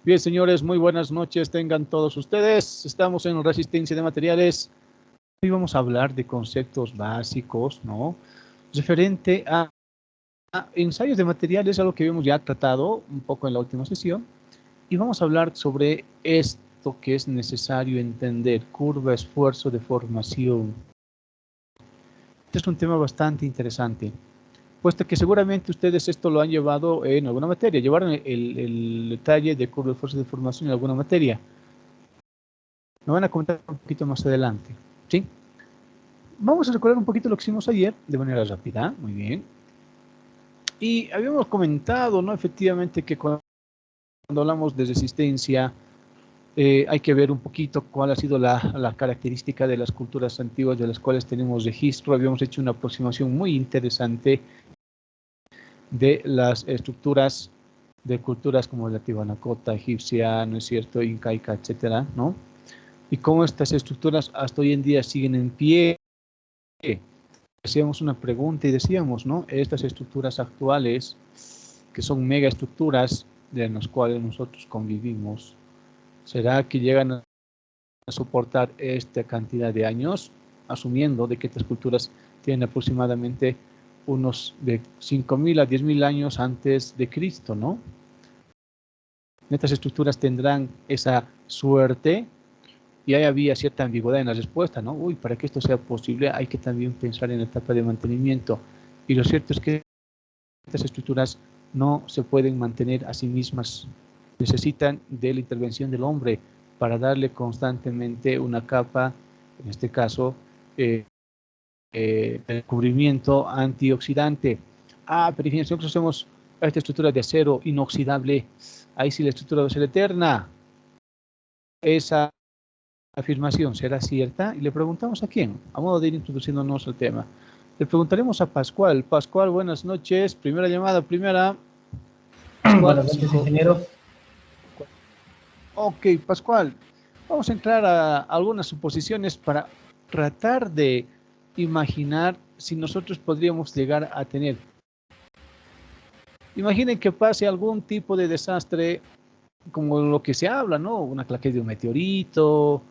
Bien, señores, muy buenas noches tengan todos ustedes. Estamos en Resistencia de Materiales. Hoy vamos a hablar de conceptos básicos, ¿no? Referente a ensayos de materiales, algo que habíamos ya tratado un poco en la última sesión. Y vamos a hablar sobre esto que es necesario entender, curva esfuerzo de formación. Este es un tema bastante interesante, puesto que seguramente ustedes esto lo han llevado en alguna materia, llevaron el detalle de curva de esfuerzo de formación en alguna materia. Me van a comentar un poquito más adelante, ¿sí? Vamos a recordar un poquito lo que hicimos ayer, de manera rápida, muy bien. Y habíamos comentado, ¿no? Efectivamente que cuando hablamos de resistencia, hay que ver un poquito cuál ha sido la característica de las culturas antiguas de las cuales tenemos registro. Habíamos hecho una aproximación muy interesante de las estructuras de culturas como la tiwanacota, egipcia, ¿no es cierto?, incaica, etcétera, ¿no? Y cómo estas estructuras hasta hoy en día siguen en pie. Hacíamos una pregunta y decíamos, ¿no? Estas estructuras actuales, que son megaestructuras de las cuales nosotros convivimos, ¿será que llegan a soportar esta cantidad de años? Asumiendo de que estas culturas tienen aproximadamente unos de 5.000 a 10.000 años antes de Cristo, ¿no? Estas estructuras tendrán esa suerte. Y ahí había cierta ambigüedad en la respuesta, ¿no? Uy, para que esto sea posible hay que también pensar en la etapa de mantenimiento. Y lo cierto es que estas estructuras no se pueden mantener a sí mismas. Necesitan de la intervención del hombre para darle constantemente una capa, en este caso, de cubrimiento antioxidante. Pero fíjense, si nosotros hacemos esta estructura de acero inoxidable, ahí sí la estructura va a ser eterna. Esa afirmación será cierta, y le preguntamos a quién, a modo de ir introduciéndonos al tema. Le preguntaremos a Pascual. Pascual, buenas noches. Primera llamada, primera. Pascual, Buenas noches, ingeniero. Ok, Pascual, vamos a entrar a algunas suposiciones para tratar de imaginar si nosotros podríamos llegar a tener. Imaginen que pase algún tipo de desastre como lo que se habla, ¿no? Una claque de un meteorito,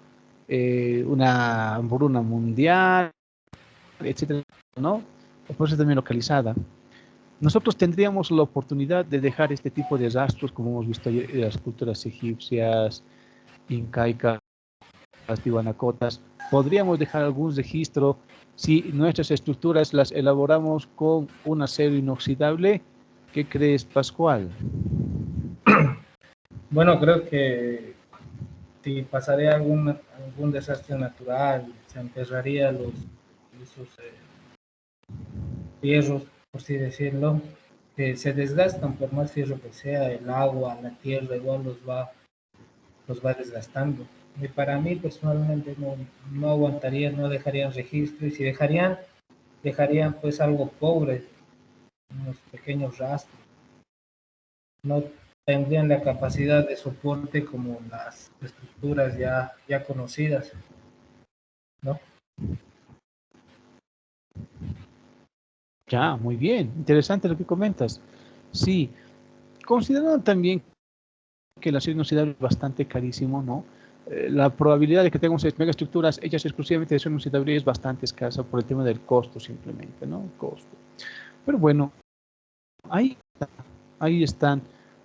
una hambruna mundial, etcétera, ¿no? Por eso también localizada. Nosotros tendríamos la oportunidad de dejar este tipo de rastros, como hemos visto ayer en las culturas egipcias, incaicas, tiwanacotas. Podríamos dejar algún registro si nuestras estructuras las elaboramos con un acero inoxidable. ¿Qué crees, Pascual? Bueno, creo que si pasaría algún desastre natural, se enterraría esos fierros, por así decirlo, que se desgastan por más fierro que sea, el agua, la tierra, igual los va desgastando. Y para mí personalmente no aguantaría, no dejarían registro, y si dejarían pues algo pobre, unos pequeños rastros. No tendrían la capacidad de soporte como las estructuras ya conocidas, ¿no? Ya, muy bien. Interesante lo que comentas. Sí, considerando también que el acero inoxidable es bastante carísimo, ¿no? La probabilidad de que tengamos megaestructuras hechas exclusivamente de acero inoxidable es bastante escasa por el tema del costo simplemente, ¿no? Costo. Pero bueno, ahí, ahí están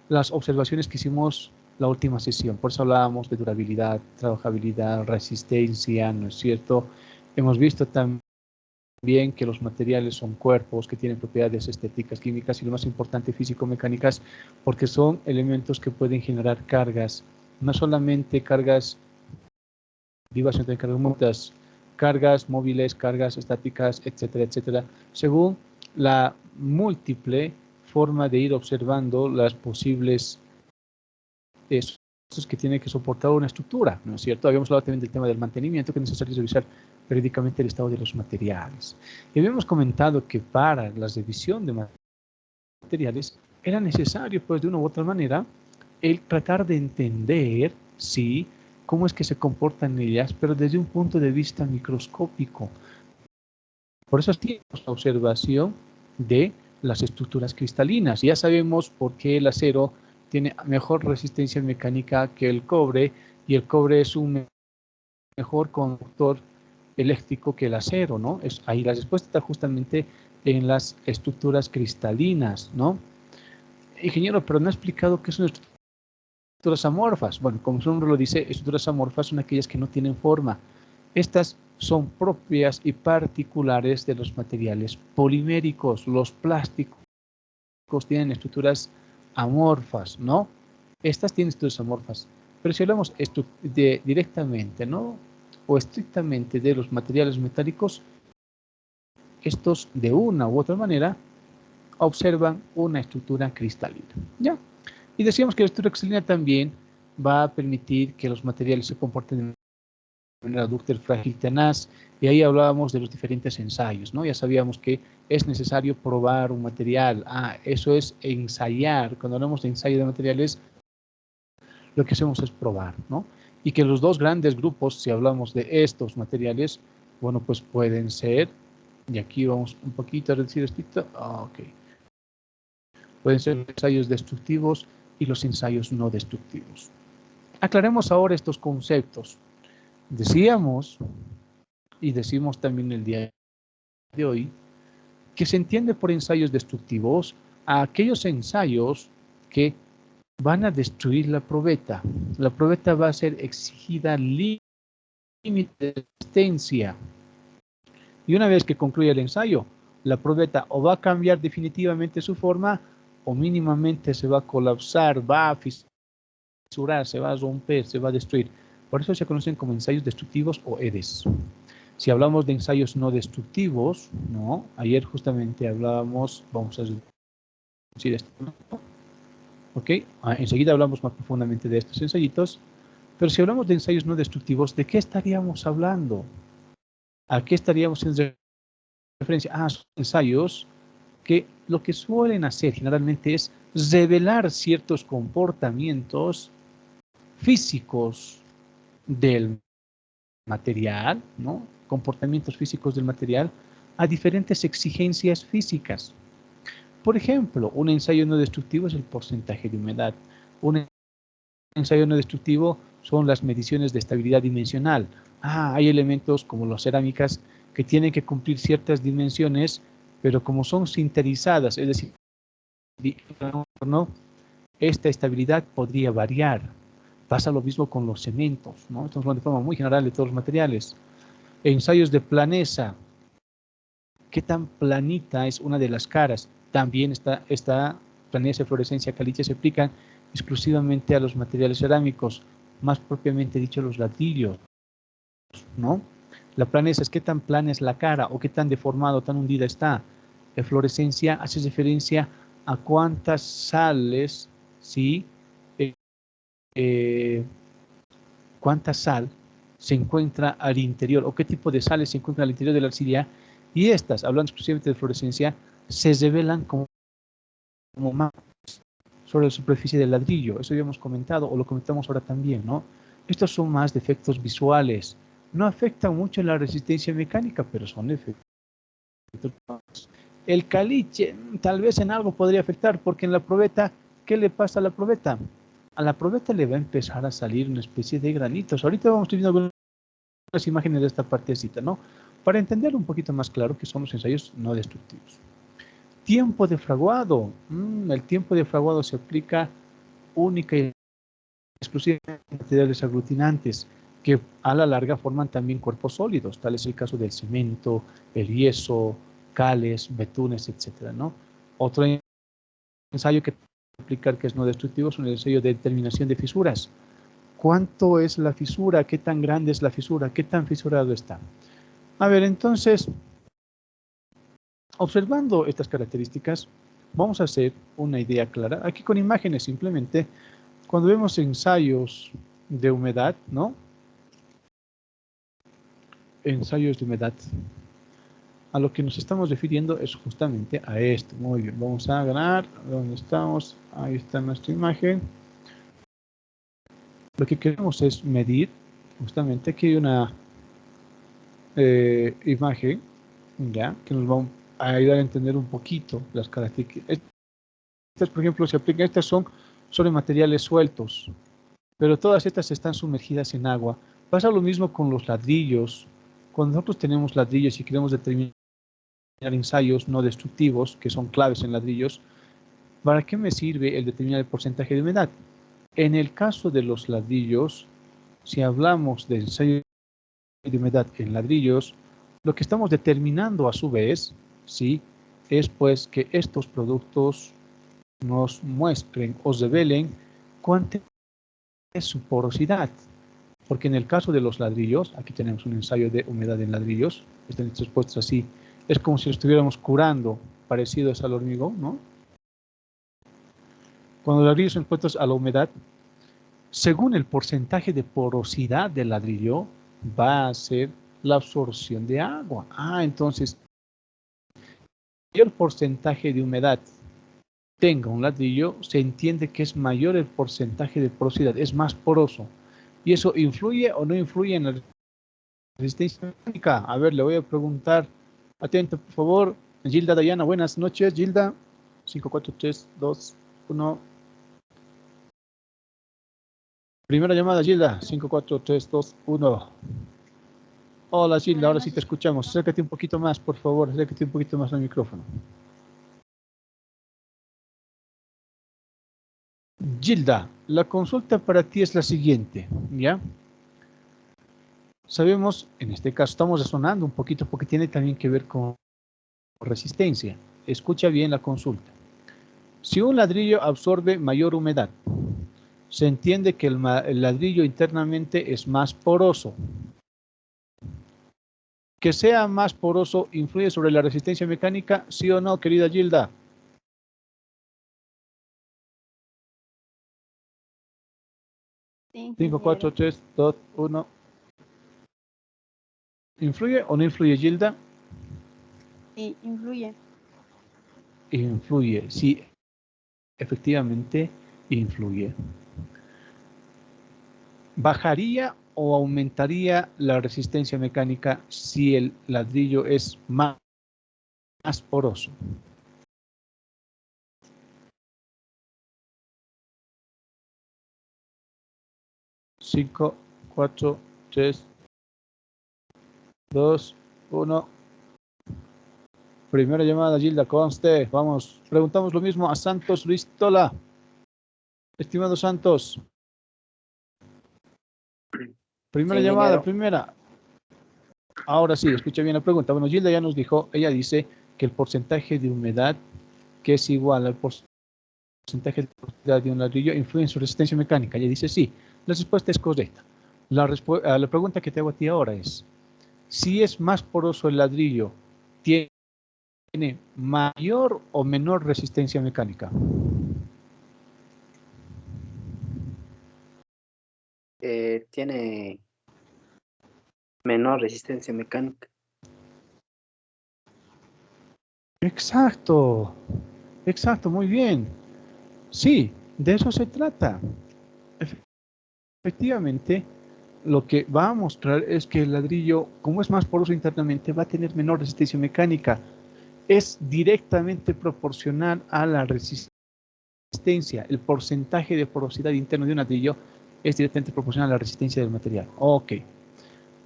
las observaciones que hicimos la última sesión. Por eso hablábamos de durabilidad, trabajabilidad, resistencia, ¿no es cierto? Hemos visto también que los materiales son cuerpos que tienen propiedades estéticas, químicas y lo más importante físico-mecánicas, porque son elementos que pueden generar cargas, no solamente cargas vivas, sino cargas muertas, cargas móviles, cargas estáticas, etcétera, etcétera, según la múltiple forma de ir observando las posibles que tiene que soportar una estructura, ¿no es cierto? Habíamos hablado también del tema del mantenimiento, que es necesario revisar periódicamente el estado de los materiales. Y habíamos comentado que para la revisión de materiales era necesario, pues de una u otra manera, el tratar de entender, sí, cómo es que se comportan ellas, pero desde un punto de vista microscópico. Por eso tenemos la observación de las estructuras cristalinas. Ya sabemos por qué el acero tiene mejor resistencia mecánica que el cobre, y el cobre es un mejor conductor eléctrico que el acero, ¿no? Ahí la respuesta está justamente en las estructuras cristalinas, ¿no? Ingeniero, pero no ha explicado qué son estructuras amorfas. Bueno, como su nombre lo dice, estructuras amorfas son aquellas que no tienen forma. Estas son propias y particulares de los materiales poliméricos. Los plásticos tienen estructuras amorfas, ¿no? Estas tienen estructuras amorfas. Pero si hablamos directamente, ¿no? O estrictamente de los materiales metálicos, estos de una u otra manera observan una estructura cristalina, ¿ya? Y decíamos que la estructura cristalina también va a permitir que los materiales se comporten de manera dúctil, frágil, tenaz, y ahí hablábamos de los diferentes ensayos, ¿no? Ya sabíamos que es necesario probar un material, eso es ensayar. Cuando hablamos de ensayo de materiales, lo que hacemos es probar, ¿no? Y que los dos grandes grupos, si hablamos de estos materiales, bueno, pues pueden ser, y aquí vamos un poquito a reducir esto, ok. Pueden ser los ensayos destructivos y los ensayos no destructivos. Aclaremos ahora estos conceptos. Decíamos, y decimos también el día de hoy, que se entiende por ensayos destructivos a aquellos ensayos que van a destruir la probeta. La probeta va a ser exigida límite de resistencia. Y una vez que concluya el ensayo, la probeta o va a cambiar definitivamente su forma o mínimamente se va a colapsar, va a fisurar, se va a romper, se va a destruir. Por eso se conocen como ensayos destructivos o EDES. Si hablamos de ensayos no destructivos, ¿no? Ayer justamente hablábamos, vamos a decir esto, ¿no? ¿Ok? Enseguida hablamos más profundamente de estos ensayitos, pero si hablamos de ensayos no destructivos, ¿de qué estaríamos hablando? ¿A qué estaríamos en referencia? Son ensayos que lo que suelen hacer generalmente es revelar ciertos comportamientos físicos del material, ¿no? Comportamientos físicos del material a diferentes exigencias físicas. Por ejemplo, un ensayo no destructivo es el porcentaje de humedad. Un ensayo no destructivo son las mediciones de estabilidad dimensional. Hay elementos como las cerámicas que tienen que cumplir ciertas dimensiones, pero como son sinterizadas, es decir, ¿no? Esta estabilidad podría variar. Pasa lo mismo con los cementos, ¿no? Estamos hablando de forma muy general de todos los materiales. Ensayos de planeza. ¿Qué tan planita es una de las caras? También esta planeza de fluorescencia caliche se aplican exclusivamente a los materiales cerámicos, más propiamente dicho los ladrillos, ¿no? La planeza es qué tan plana es la cara o qué tan deformada o tan hundida está. La fluorescencia hace referencia a cuántas sales, ¿sí? Cuánta sal se encuentra al interior o qué tipo de sales se encuentran al interior de la arcilla, y estas, hablando exclusivamente de fluorescencia, se revelan como más sobre la superficie del ladrillo. Eso ya hemos comentado o lo comentamos ahora también, ¿no? Estos son más de efectos visuales. No afectan mucho en la resistencia mecánica, pero son efectos. El caliche tal vez en algo podría afectar, porque en la probeta, ¿qué le pasa a la probeta? A la probeta le va a empezar a salir una especie de granitos. Ahorita vamos viendo algunas imágenes de esta partecita, ¿no? Para entender un poquito más claro qué son los ensayos no destructivos. Tiempo de fraguado. El tiempo de fraguado se aplica única y exclusivamente a materiales aglutinantes que a la larga forman también cuerpos sólidos. Tal es el caso del cemento, el yeso, cales, betunes, etcétera, ¿no? Otro ensayo que aplicar que es no destructivo es un ensayo de determinación de fisuras. ¿Cuánto es la fisura? ¿Qué tan grande es la fisura? ¿Qué tan fisurado está? A ver, entonces, observando estas características, vamos a hacer una idea clara. Aquí con imágenes simplemente, cuando vemos ensayos de humedad, ¿no? Ensayos de humedad. A lo que nos estamos refiriendo es justamente a esto. Muy bien, vamos a ganar. ¿Dónde estamos? Ahí está nuestra imagen. Lo que queremos es medir, justamente aquí hay una imagen, ¿ya? Que nos va a ayudar a entender un poquito las características. Estas, por ejemplo, se aplican, estas son son en materiales sueltos, pero todas estas están sumergidas en agua. Pasa lo mismo con los ladrillos. Cuando nosotros tenemos ladrillos y queremos determinar ensayos no destructivos, que son claves en ladrillos, ¿para qué me sirve el determinar el porcentaje de humedad? En el caso de los ladrillos, si hablamos de ensayo de humedad en ladrillos, lo que estamos determinando a su vez, ¿sí?, es pues que estos productos nos muestren o revelen cuánta es su porosidad. Porque en el caso de los ladrillos, aquí tenemos un ensayo de humedad en ladrillos, están expuestos así, es como si lo estuviéramos curando, parecidos al hormigón, ¿no? Cuando los ladrillos son expuestos a la humedad, según el porcentaje de porosidad del ladrillo, va a ser la absorción de agua. Entonces, mayor porcentaje de humedad tenga un ladrillo, se entiende que es mayor el porcentaje de porosidad, es más poroso. ¿Y eso influye o no influye en la resistencia mecánica? A ver, le voy a preguntar, atento por favor, Gilda Dayana, buenas noches, Gilda, 5, 4, 3, 2, 1. Primera llamada, Gilda, 5, 4, 3, 2, 1. Hola, Gilda, ahora sí te escuchamos. Acércate un poquito más, por favor, acércate un poquito más al micrófono. Gilda, la consulta para ti es la siguiente, ¿ya? Sabemos, en este caso estamos resonando un poquito porque tiene también que ver con resistencia. Escucha bien la consulta. Si un ladrillo absorbe mayor humedad, se entiende que el ladrillo internamente es más poroso. ¿Que sea más poroso influye sobre la resistencia mecánica? ¿Sí o no, querida Gilda? Sí, 5, 4, 3, 2, 1. ¿Influye o no influye, Gilda? sí, influye. Influye, sí, efectivamente influye. ¿Bajaría o aumentaría la resistencia mecánica si el ladrillo es más poroso? Cinco, 4, 3, 2, 1. Primera llamada, Gilda, conste. Vamos, preguntamos lo mismo a Santos Luis Tola. Estimado Santos. Primera Sí, llamada, ingeniero. primera. Ahora sí, escucha bien la pregunta. Bueno, Gilda ya nos dijo, ella dice que el porcentaje de humedad, que es igual al porcentaje de humedad de un ladrillo, influye en su resistencia mecánica. Ella dice sí. La respuesta es correcta. La pregunta que te hago a ti ahora es, si es más poroso el ladrillo, ¿tiene mayor o menor resistencia mecánica? Tiene menor resistencia mecánica. Exacto, exacto, muy bien. Sí, de eso se trata. Efectivamente, lo que va a mostrar es que el ladrillo, como es más poroso internamente, va a tener menor resistencia mecánica. Es directamente proporcional a la resistencia. El porcentaje de porosidad interno de un ladrillo es directamente proporcional a la resistencia del material. Ok.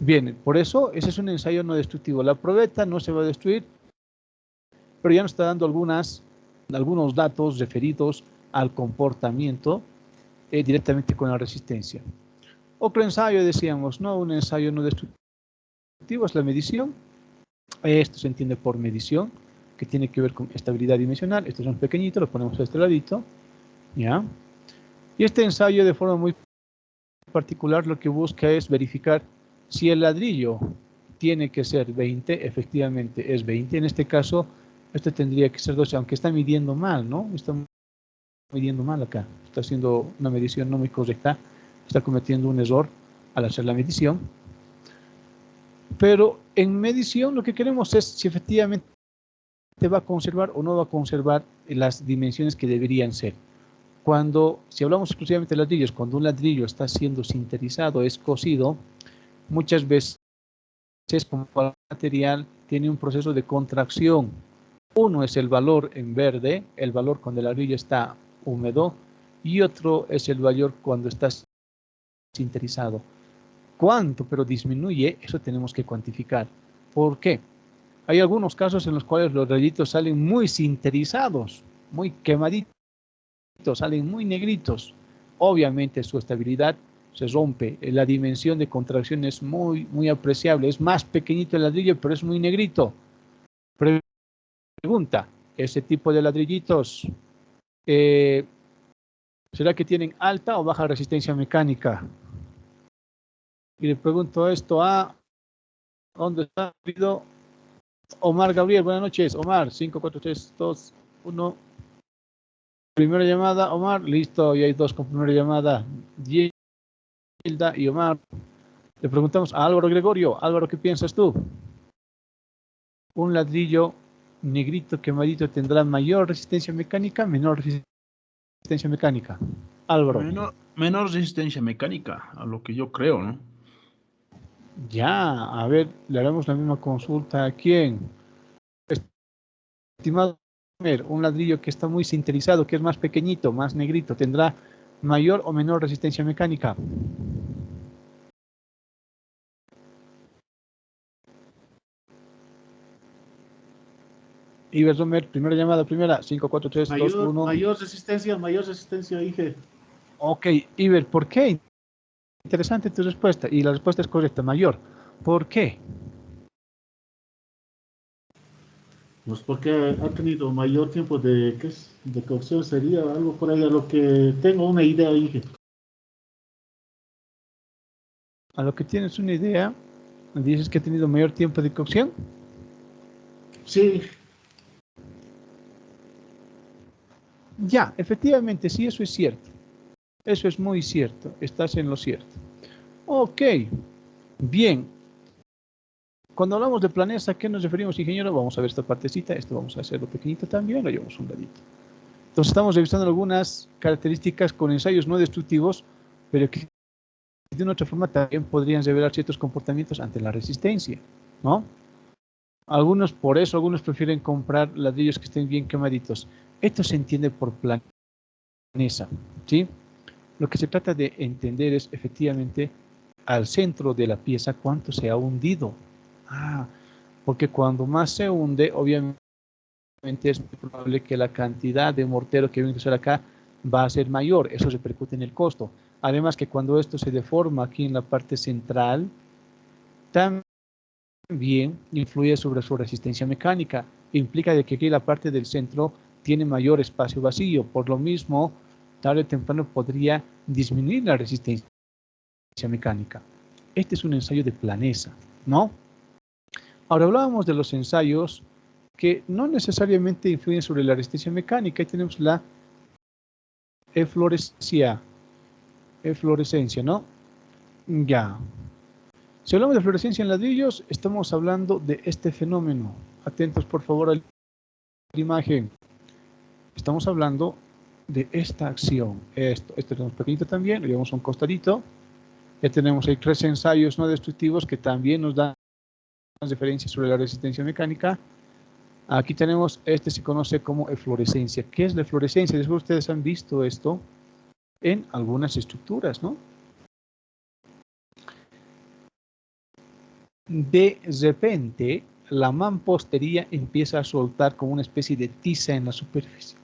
Bien, por eso ese es un ensayo no destructivo. La probeta no se va a destruir, pero ya nos está dando algunos datos referidos al comportamiento directamente con la resistencia. Otro ensayo, decíamos, ¿no? Un ensayo no destructivo es la medición. Esto se entiende por medición, que tiene que ver con estabilidad dimensional. Estos son pequeñitos, los ponemos a este ladito, ¿ya? Y este ensayo, de forma muy particular, lo que busca es verificar si el ladrillo tiene que ser 20, efectivamente es 20. En este caso, este tendría que ser 12, aunque está midiendo mal, ¿no? Está midiendo mal acá. Está haciendo una medición no muy correcta. Está cometiendo un error al hacer la medición. Pero en medición lo que queremos es si efectivamente va a conservar o no va a conservar las dimensiones que deberían ser. Si hablamos exclusivamente de ladrillos, cuando un ladrillo está siendo sinterizado, es cocido, muchas veces como el material tiene un proceso de contracción. Uno es el valor en verde, el valor cuando el ladrillo está húmedo, y otro es el valor cuando está sinterizado. ¿Cuánto? Pero disminuye, eso tenemos que cuantificar. ¿Por qué? Hay algunos casos en los cuales los rayitos salen muy sinterizados, muy quemaditos, salen muy negritos. Obviamente su estabilidad se rompe, la dimensión de contracción es muy apreciable, es más pequeñito el ladrillo, pero es muy negrito. Pregunta, ¿ese tipo de ladrillitos será que tienen alta o baja resistencia mecánica? Y le pregunto esto a, ¿dónde está? Omar Gabriel, buenas noches. Omar, 5, 4, 3, 2, 1. Primera llamada, Omar, listo, y hay dos con primera llamada, Gilda y Omar. Le preguntamos a Álvaro Gregorio. Álvaro, ¿qué piensas tú? ¿Un ladrillo negrito quemadito tendrá mayor resistencia mecánica, menor resistencia mecánica? Álvaro. Menor resistencia mecánica, a lo que yo creo, ¿no? Ya, a ver, le haremos la misma consulta a quién. Estimado, un ladrillo que está muy sinterizado, que es más pequeñito, más negrito, ¿tendrá mayor o menor resistencia mecánica? Iber Romer, primera llamada, primera, 5, 4, 3, 2, 1. Mayor resistencia, dije. Ok, Iber, ¿por qué? Interesante tu respuesta, y la respuesta es correcta, mayor. ¿Por qué? Pues porque ha tenido mayor tiempo de cocción, sería algo por ahí a lo que tengo una idea, dije. A lo que tienes una idea, dices que ha tenido mayor tiempo de cocción. Sí. Ya, efectivamente, sí, eso es cierto. Eso es muy cierto, estás en lo cierto. Ok, bien. Cuando hablamos de planeza, ¿a qué nos referimos, ingeniero? Vamos a ver esta partecita, esto vamos a hacerlo pequeñito también, lo llevamos un ladito. Entonces estamos revisando algunas características con ensayos no destructivos, pero que de una otra forma también podrían revelar ciertos comportamientos ante la resistencia, ¿no? Algunos prefieren comprar ladrillos que estén bien quemaditos. Esto se entiende por planeza, ¿sí? Lo que se trata de entender es efectivamente al centro de la pieza cuánto se ha hundido. Porque cuando más se hunde, obviamente es muy probable que la cantidad de mortero que viene a usar acá va a ser mayor. Eso repercute en el costo. Además que cuando esto se deforma aquí en la parte central, también influye sobre su resistencia mecánica. Implica de que aquí la parte del centro tiene mayor espacio vacío. Por lo mismo, tarde o temprano podría disminuir la resistencia mecánica. Este es un ensayo de planeza, ¿no? Ahora hablábamos de los ensayos que no necesariamente influyen sobre la resistencia mecánica. Ahí tenemos la eflorescencia, ¿no? Ya. Si hablamos de fluorescencia en ladrillos, estamos hablando de este fenómeno. Atentos, por favor, a la imagen. Estamos hablando de esta acción. Esto tenemos pequeñito también, lo llevamos a un costadito. Ya tenemos ahí 3 ensayos no destructivos que también nos dan referencias sobre la resistencia mecánica. Aquí tenemos, este se conoce como eflorescencia. ¿Qué es la eflorescencia? Después ustedes han visto esto en algunas estructuras, ¿no? De repente, la mampostería empieza a soltar como una especie de tiza en la superficie.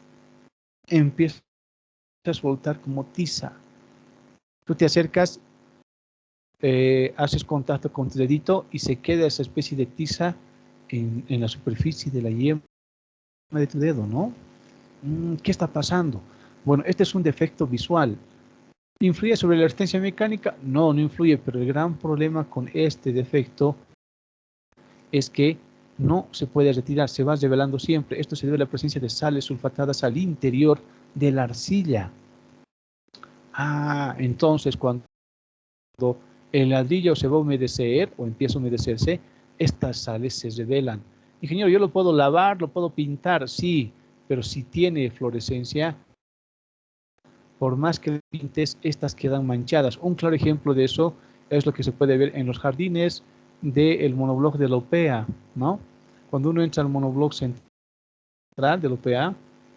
Empieza a soltar como tiza. Tú te acercas, haces contacto con tu dedito y se queda esa especie de tiza en la superficie de la yema de tu dedo, ¿no? ¿Qué está pasando? Bueno, este es un defecto visual. ¿Influye sobre la resistencia mecánica? No, no influye, pero el gran problema con este defecto es que no se puede retirar, se va revelando siempre. Esto se debe a la presencia de sales sulfatadas al interior de la arcilla. Entonces cuando el ladrillo se va a humedecer o empieza a humedecerse, estas sales se revelan. Ingeniero, yo lo puedo lavar, lo puedo pintar, sí, pero si tiene fluorescencia, por más que pintes, estas quedan manchadas. Un claro ejemplo de eso es lo que se puede ver en los jardines del monobloc de la OPEA, ¿no? Cuando uno entra al monobloc central de la OPEA,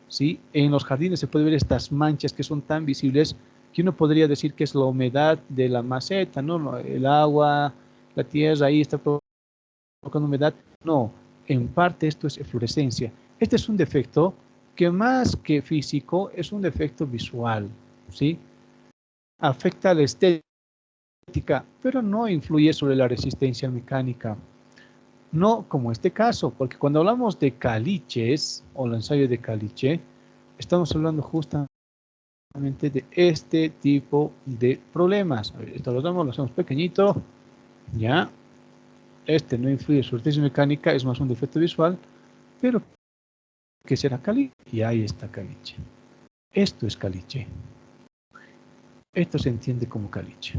¿sí? En los jardines se puede ver estas manchas que son tan visibles que uno podría decir que es la humedad de la maceta, ¿no? El agua, la tierra ahí está provocando humedad. No, en parte esto es eflorescencia. Este es un defecto que más que físico es un defecto visual, ¿sí? Afecta a la estética, pero no influye sobre la resistencia mecánica. No como este caso, porque cuando hablamos de caliches o el ensayo de caliche, estamos hablando justamente de este tipo de problemas. A ver, esto lo hacemos pequeñito, ya. Este no influye sobre la resistencia mecánica, es más un defecto visual, pero ¿qué será caliche? Y ahí está caliche. Esto es caliche. Esto se entiende como caliche.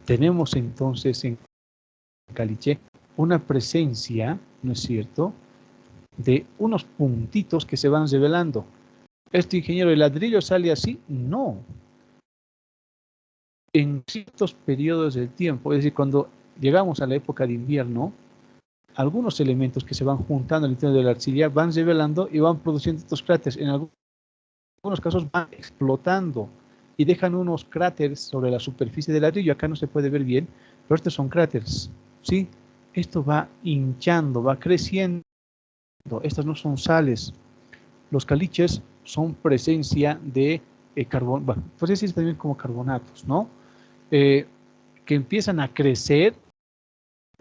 Tenemos entonces en caliche una presencia, ¿no es cierto?, de unos puntitos que se van revelando. ¿Este ingeniero, el ladrillo sale así? No. En ciertos periodos del tiempo, es decir, cuando llegamos a la época de invierno, algunos elementos que se van juntando en el interior de la arcilla van revelando y van produciendo estos cráteres. En algunos casos van explotando y dejan unos cráteres sobre la superficie del ladrillo. Acá no se puede ver bien, pero estos son cráteres, ¿sí? Esto va hinchando, va creciendo. Estas no son sales. Los caliches son presencia de carbón, bueno, puede decirse también como carbonatos, ¿no? Que empiezan a crecer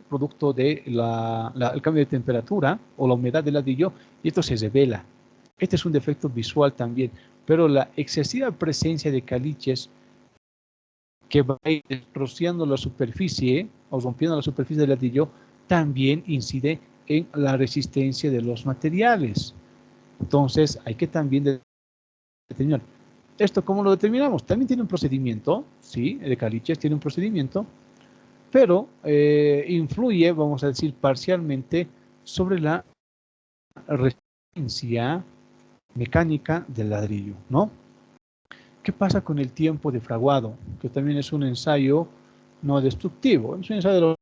producto de el cambio de temperatura o la humedad del ladrillo, y esto se revela. Este es un defecto visual también, pero la excesiva presencia de caliches que va a ir rociando la superficie o rompiendo la superficie del ladrillo también incide en la resistencia de los materiales. Entonces hay que también determinar. ¿Esto cómo lo determinamos? También tiene un procedimiento, sí, de caliches tiene un procedimiento, pero influye, vamos a decir, parcialmente sobre la resistencia mecánica del ladrillo, ¿no? ¿Qué pasa con el tiempo de fraguado? Que también es un ensayo no destructivo. Es un ensayo de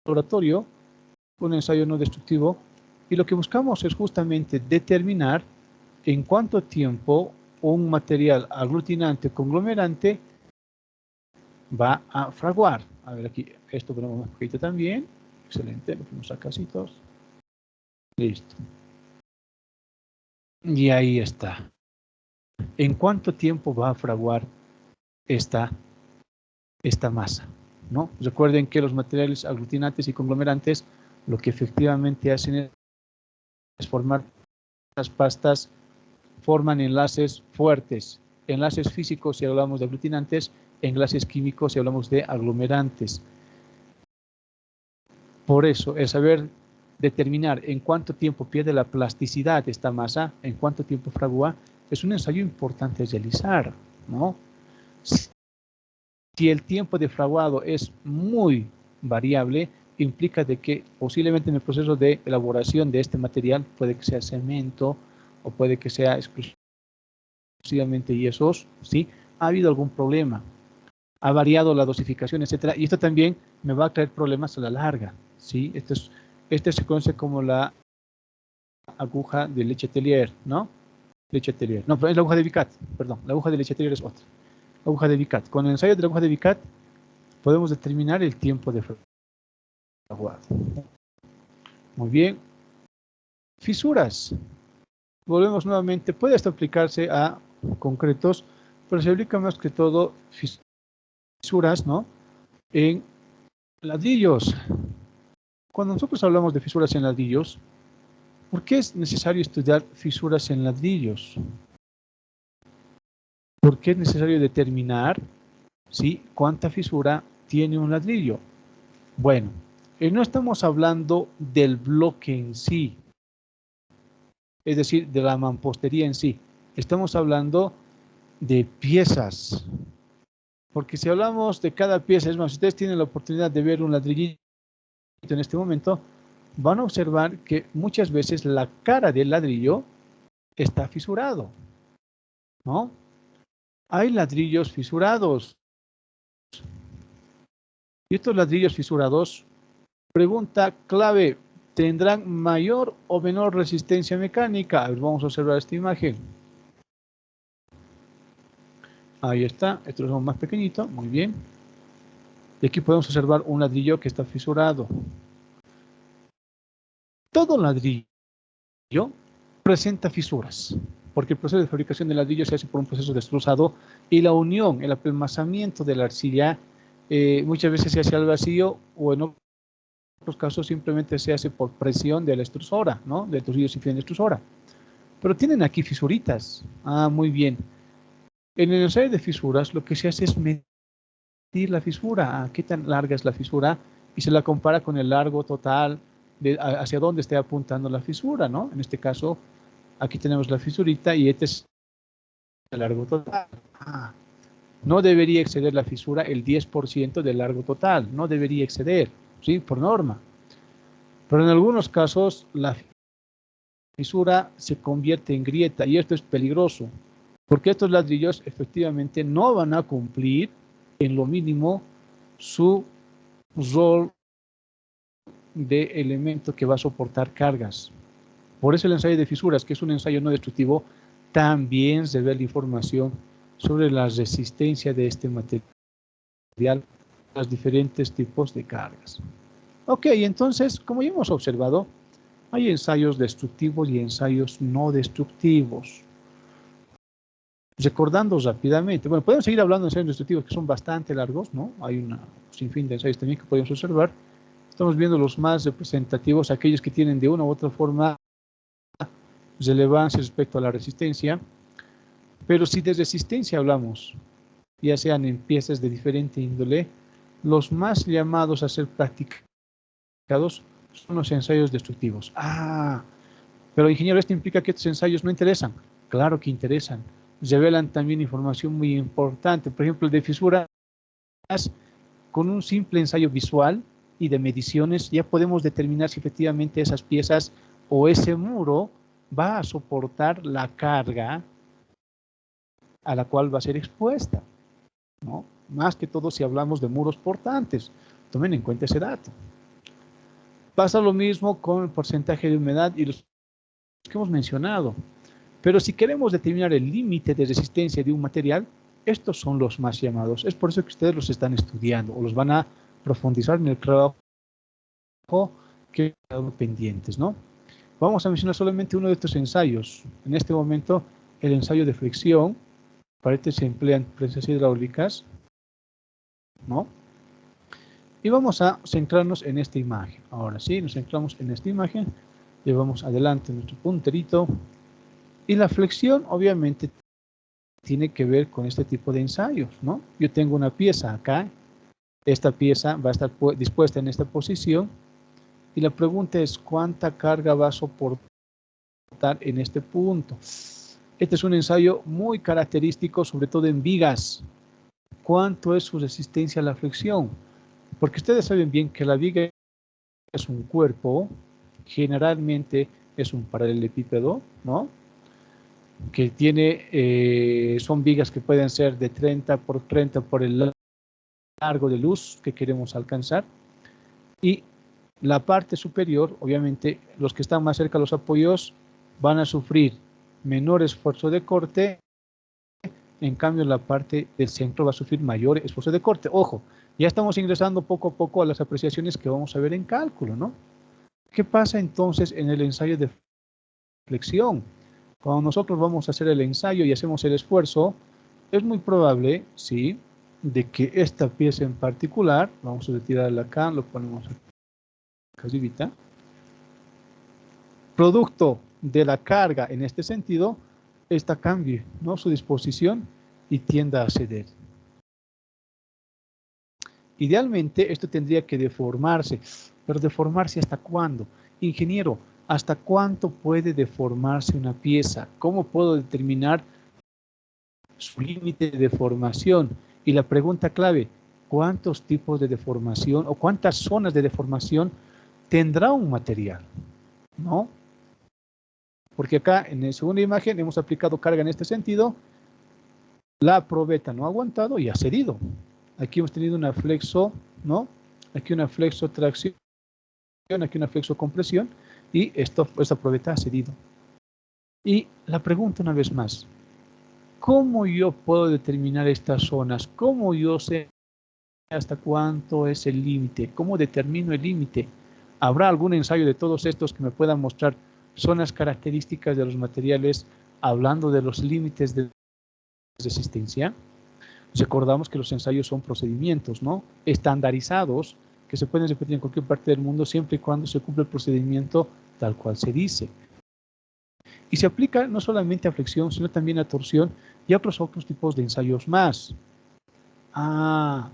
laboratorio, un ensayo no destructivo, y lo que buscamos es justamente determinar en cuánto tiempo un material aglutinante conglomerante va a fraguar. A ver aquí, esto ponemos un poquito también. Excelente, lo ponemos acá así todos. Listo. Y ahí está. ¿En cuánto tiempo va a fraguar esta masa? ¿No? Recuerden que los materiales aglutinantes y conglomerantes lo que efectivamente hacen es formar las pastas, forman enlaces fuertes, enlaces físicos si hablamos de aglutinantes, enlaces químicos si hablamos de aglomerantes. Por eso, el saber determinar en cuánto tiempo pierde la plasticidad esta masa, en cuánto tiempo fragua, es un ensayo importante de realizar, ¿no? Si el tiempo de fraguado es muy variable, implica de que posiblemente en el proceso de elaboración de este material, puede que sea cemento o puede que sea exclusivamente yesos, ¿sí? Ha habido algún problema, ha variado la dosificación, etcétera, y esto también me va a traer problemas a la larga, ¿sí? Este se conoce como la aguja de Lechatelier, ¿no? Lechatelier, no, pero es la aguja de Vicat, perdón, la aguja de Lechatelier es otra. Aguja de Vicat. Con el ensayo de la aguja de Vicat podemos determinar el tiempo de fraguado. Muy bien. Fisuras. Volvemos nuevamente. Puede esto aplicarse a concretos, pero se aplica más que todo fisuras, ¿no? En ladrillos. Cuando nosotros hablamos de fisuras en ladrillos, ¿por qué es necesario estudiar fisuras en ladrillos? ¿Por qué es necesario determinar, ¿sí?, cuánta fisura tiene un ladrillo? Bueno, no estamos hablando del bloque en sí, es decir, de la mampostería en sí. Estamos hablando de piezas. Porque si hablamos de cada pieza, es más, si ustedes tienen la oportunidad de ver un ladrillito en este momento, van a observar que muchas veces la cara del ladrillo está fisurado, ¿no? Hay ladrillos fisurados. Y estos ladrillos fisurados, pregunta clave, tendrán mayor o menor resistencia mecánica. A ver, vamos a observar esta imagen. Ahí está, esto es más pequeñito, muy bien. Y aquí podemos observar un ladrillo que está fisurado. Todo ladrillo presenta fisuras, porque el proceso de fabricación del ladrillo se hace por un proceso de extrusado y la unión, el apelmazamiento de la arcilla, muchas veces se hace al vacío o en otros casos simplemente se hace por presión de la extrusora, ¿no? Del tornillo sin fin de extrusora. Pero tienen aquí fisuritas. Ah, muy bien. En el ensayo de fisuras lo que se hace es medir la fisura, qué tan larga es la fisura y se la compara con el largo total de hacia dónde esté apuntando la fisura, ¿no? En este caso, aquí tenemos la fisurita y este es el largo total. No debería exceder la fisura el 10% del largo total, no debería exceder, ¿sí? Por norma. Pero en algunos casos la fisura se convierte en grieta y esto es peligroso, porque estos ladrillos efectivamente no van a cumplir en lo mínimo su rol de elemento que va a soportar cargas. Por eso el ensayo de fisuras, que es un ensayo no destructivo, también se ve la información sobre la resistencia de este material a los diferentes tipos de cargas. Ok, entonces, como ya hemos observado, hay ensayos destructivos y ensayos no destructivos. Recordando rápidamente, bueno, podemos seguir hablando de ensayos destructivos que son bastante largos, ¿no? Hay un sinfín de ensayos también que podemos observar. Estamos viendo los más representativos, aquellos que tienen de una u otra forma relevancia respecto a la resistencia. Pero si de resistencia hablamos, ya sean en piezas de diferente índole, los más llamados a ser practicados son los ensayos destructivos. Pero ingeniero, ¿esto implica que estos ensayos no interesan? Claro que interesan. Revelan también información muy importante. Por ejemplo, el de fisuras, con un simple ensayo visual y de mediciones, ya podemos determinar si efectivamente esas piezas o ese muro va a soportar la carga a la cual va a ser expuesta, ¿no? Más que todo si hablamos de muros portantes. Tomen en cuenta ese dato. Pasa lo mismo con el porcentaje de humedad y los que hemos mencionado. Pero si queremos determinar el límite de resistencia de un material, estos son los más llamados. Es por eso que ustedes los están estudiando o los van a profundizar en el trabajo que quedan pendientes, ¿no? Vamos a mencionar solamente uno de estos ensayos. En este momento, el ensayo de flexión. Para este se emplean presas hidráulicas, ¿no? Y vamos a centrarnos en esta imagen. Ahora sí, nos centramos en esta imagen. Llevamos adelante nuestro punterito. Y la flexión, obviamente, tiene que ver con este tipo de ensayos, ¿no? Yo tengo una pieza acá. Esta pieza va a estar dispuesta en esta posición. Y la pregunta es, ¿cuánta carga va a soportar en este punto? Este es un ensayo muy característico, sobre todo en vigas. ¿Cuánto es su resistencia a la flexión? Porque ustedes saben bien que la viga es un cuerpo, generalmente es un paralelepípedo, ¿no? Que tiene, son vigas que pueden ser de 30 por 30 por el largo de luz que queremos alcanzar. Y la parte superior, obviamente, los que están más cerca de los apoyos van a sufrir menor esfuerzo de corte, en cambio la parte del centro va a sufrir mayor esfuerzo de corte. Ojo, ya estamos ingresando poco a poco a las apreciaciones que vamos a ver en cálculo, ¿no? ¿Qué pasa entonces en el ensayo de flexión? Cuando nosotros vamos a hacer el ensayo y hacemos el esfuerzo, es muy probable, sí, de que esta pieza en particular, vamos a retirarla acá, lo ponemos acá arribita, producto de la carga en este sentido, esta cambie, ¿no? Su disposición y tienda a ceder. Idealmente esto tendría que deformarse, pero deformarse ¿hasta cuándo? Ingeniero, ¿hasta cuánto puede deformarse una pieza? ¿Cómo puedo determinar su límite de deformación? Y la pregunta clave, ¿cuántos tipos de deformación o cuántas zonas de deformación tendrá un material? ¿No? Porque acá en la segunda imagen hemos aplicado carga en este sentido, la probeta no ha aguantado y ha cedido. Aquí hemos tenido una flexo, ¿no? Aquí una flexotracción aquí una flexocompresión, y esta probeta ha cedido. Y la pregunta una vez más, ¿cómo yo puedo determinar estas zonas? ¿Cómo yo sé hasta cuánto es el límite? ¿Cómo determino el límite? ¿Habrá algún ensayo de todos estos que me puedan mostrar zonas características de los materiales hablando de los límites de resistencia? Recordamos que los ensayos son procedimientos, ¿no? Estandarizados, que se pueden repetir en cualquier parte del mundo siempre y cuando se cumpla el procedimiento tal cual se dice. Y se aplica no solamente a flexión, sino también a torsión y a otros tipos de ensayos más.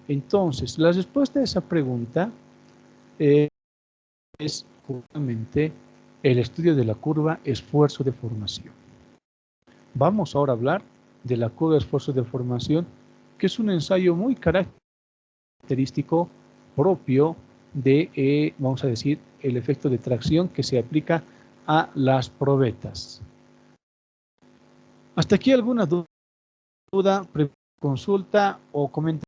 Entonces, la respuesta a esa pregunta es justamente el estudio de la curva esfuerzo de formación. Vamos ahora a hablar de la curva de esfuerzo de formación, que es un ensayo muy característico propio de, vamos a decir, el efecto de tracción que se aplica a las probetas. ¿Hasta aquí alguna duda, consulta o comentario?